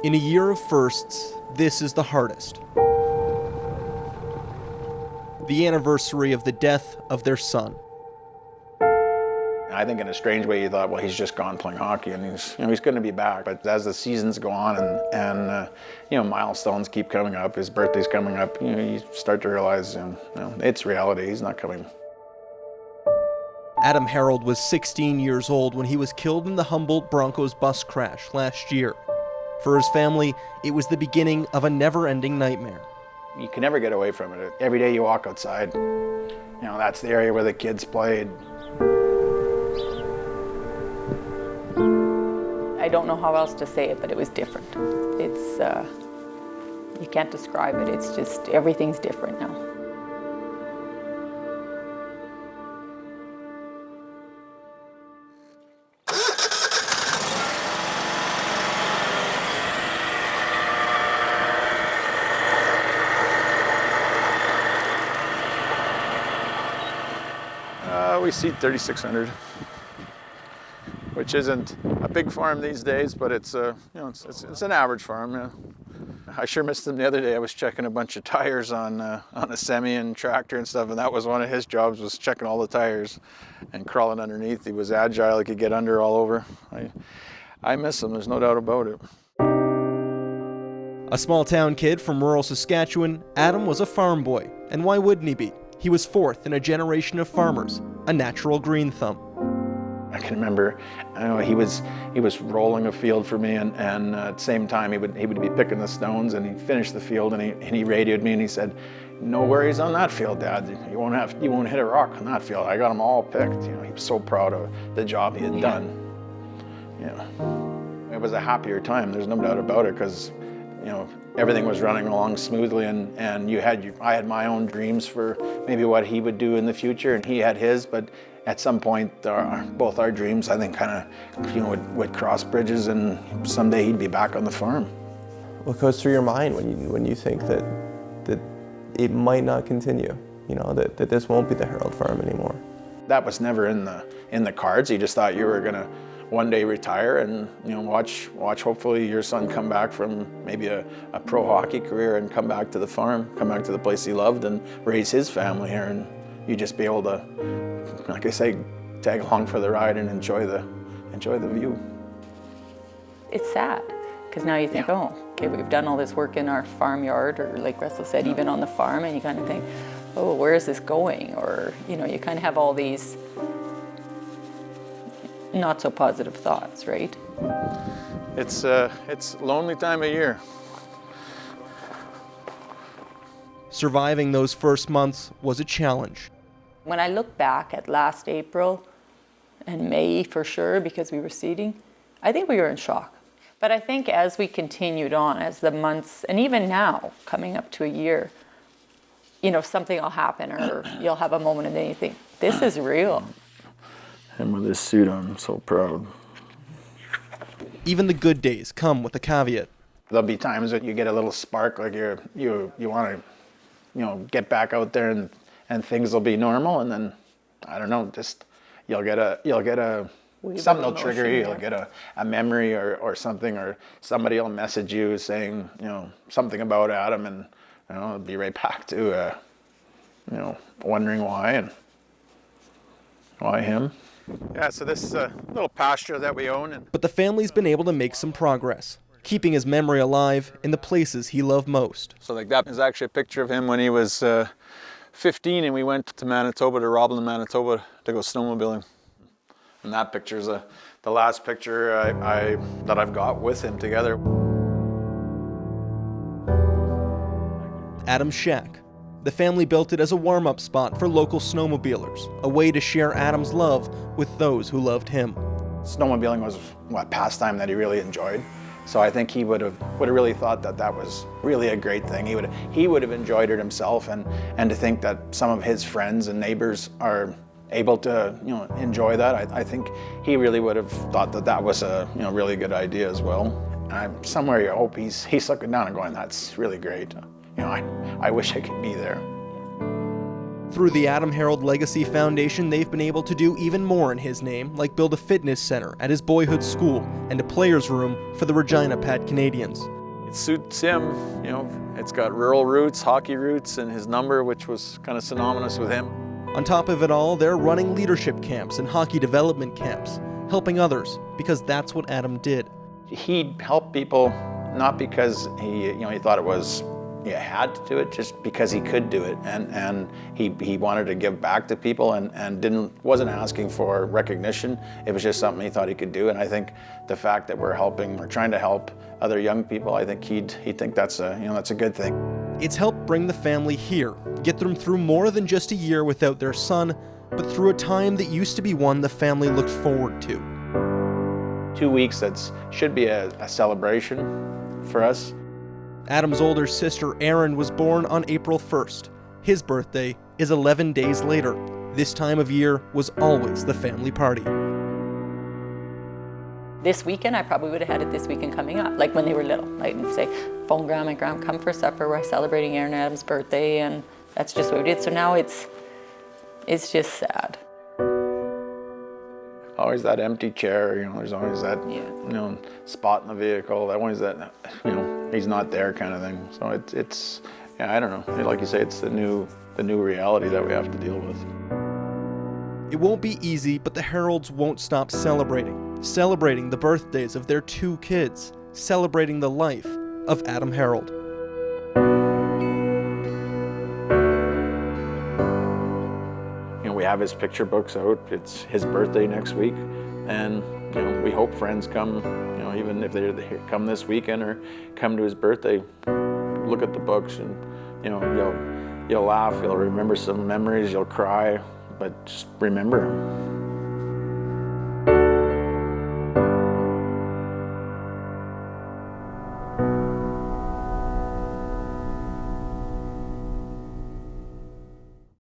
In a year of firsts, this is the hardest. The anniversary of the death of their son. I think in a strange way you thought, well, he's just gone playing hockey and he's going to be back. But as the seasons go on and milestones keep coming up, his birthday's coming up, you start to realize, it's reality. He's not coming. Adam Herold was 16 years old when he was killed in the Humboldt Broncos bus crash last year. For his family, it was the beginning of a never-ending nightmare. You can never get away from it. Every day you walk outside, that's the area where the kids played. I don't know how else to say it, but it was different. It's, you can't describe it. It's just, everything's different now. We seat 3,600, which isn't a big farm these days, but it's it's an average farm. Yeah. I sure missed him the other day. I was checking a bunch of tires on a semi and tractor and stuff, and that was one of his jobs, was checking all the tires and crawling underneath. He was agile; he could get under all over. I miss him. There's no doubt about it. A small town kid from rural Saskatchewan, Adam was a farm boy, and why wouldn't he be? He was fourth in a generation of farmers, a natural green thumb. I can remember, he was rolling a field for me, and at the same time he would be picking the stones, and he'd finish the field, and he radioed me and he said, "No worries on that field, Dad. You won't hit a rock on that field. I got them all picked." He was so proud of the job he had done. It was a happier time. There's no doubt about it, because everything was running along smoothly, and I had my own dreams for maybe what he would do in the future, and he had his, but at some point both our dreams, I think, kind of would cross bridges, and someday he'd be back on the farm. What goes through your mind when you think that it might not continue, that this won't be the Herold farm anymore? That was never in the cards. You just thought you were gonna one day retire and watch hopefully your son come back from maybe a pro hockey career and come back to the farm, come back to the place he loved and raise his family here, and you just be able to, like I say, tag along for the ride and enjoy the view. It's sad, because now you think, oh, okay, we've done all this work in our farmyard, or like Russell said, even on the farm, and you kind of think, oh, where is this going? Or, you kind of have all these not so positive thoughts, right? It's a lonely time of year. Surviving those first months was a challenge. When I look back at last April and May for sure, because we were seeding, I think we were in shock. But I think as we continued on, as the months, and even now, coming up to a year, something will happen, or you'll have a moment and then you think, this is real. And with this suit on, I'm so proud. Even the good days come with a caveat. There'll be times that you get a little spark, like you want to, get back out there and things will be normal, and then I don't know, just you'll get a something will trigger you. You'll get a memory or something, or somebody will message you saying something about Adam, and it'll be right back to wondering why and why him. Yeah, so this little pasture that we own. But the family's been able to make some progress, keeping his memory alive in the places he loved most. So like that is actually a picture of him when he was 15, and we went to Manitoba, to Roblin, Manitoba, to go snowmobiling. And that picture is the last picture that I've got with him together. Adam's shack. The family built it as a warm-up spot for local snowmobilers, a way to share Adam's love with those who loved him. Snowmobiling was a pastime that he really enjoyed. So I think he would have really thought that was really a great thing. He would have enjoyed it himself, and to think that some of his friends and neighbors are able to enjoy that, I think he really would have thought that was a really good idea as well. Somewhere I hope he's looking down and going, that's really great. I wish I could be there. Through the Adam Herold Legacy Foundation, they've been able to do even more in his name, like build a fitness center at his boyhood school and a players' room for the Regina Pat Canadians. It suits him, you know, it's got rural roots, hockey roots, and his number, which was kind of synonymous with him. On top of it all, they're running leadership camps and hockey development camps, helping others, because that's what Adam did. He helped people not because he thought it was, he had to do it, just because he could do it, and he wanted to give back to people and wasn't asking for recognition. It was just something he thought he could do, and I think the fact that we're trying to help other young people, I think he'd think that's a good thing. It's helped bring the family here, get them through more than just a year without their son, but through a time that used to be one the family looked forward to. 2 weeks should be a celebration for us. Adam's older sister, Erin, was born on April 1st. His birthday is 11 days later. This time of year was always the family party. This weekend, I probably would have had it this weekend coming up, like when they were little. I'd say, phone Grandma and Grandma, come for supper, we're celebrating Erin and Adam's birthday, and that's just what we did. So now it's just sad. Always that empty chair, there's always that, spot in the vehicle, always that, he's not there kind of thing. So it's I don't know. Like you say, it's the new reality that we have to deal with. It won't be easy, but the Herolds won't stop celebrating the birthdays of their 2 kids, celebrating the life of Adam Herold. We have his picture books out. It's his birthday next week, and we hope friends come. Even if they come this weekend or come to his birthday, look at the books, and you'll laugh, you'll remember some memories, you'll cry, but just remember him.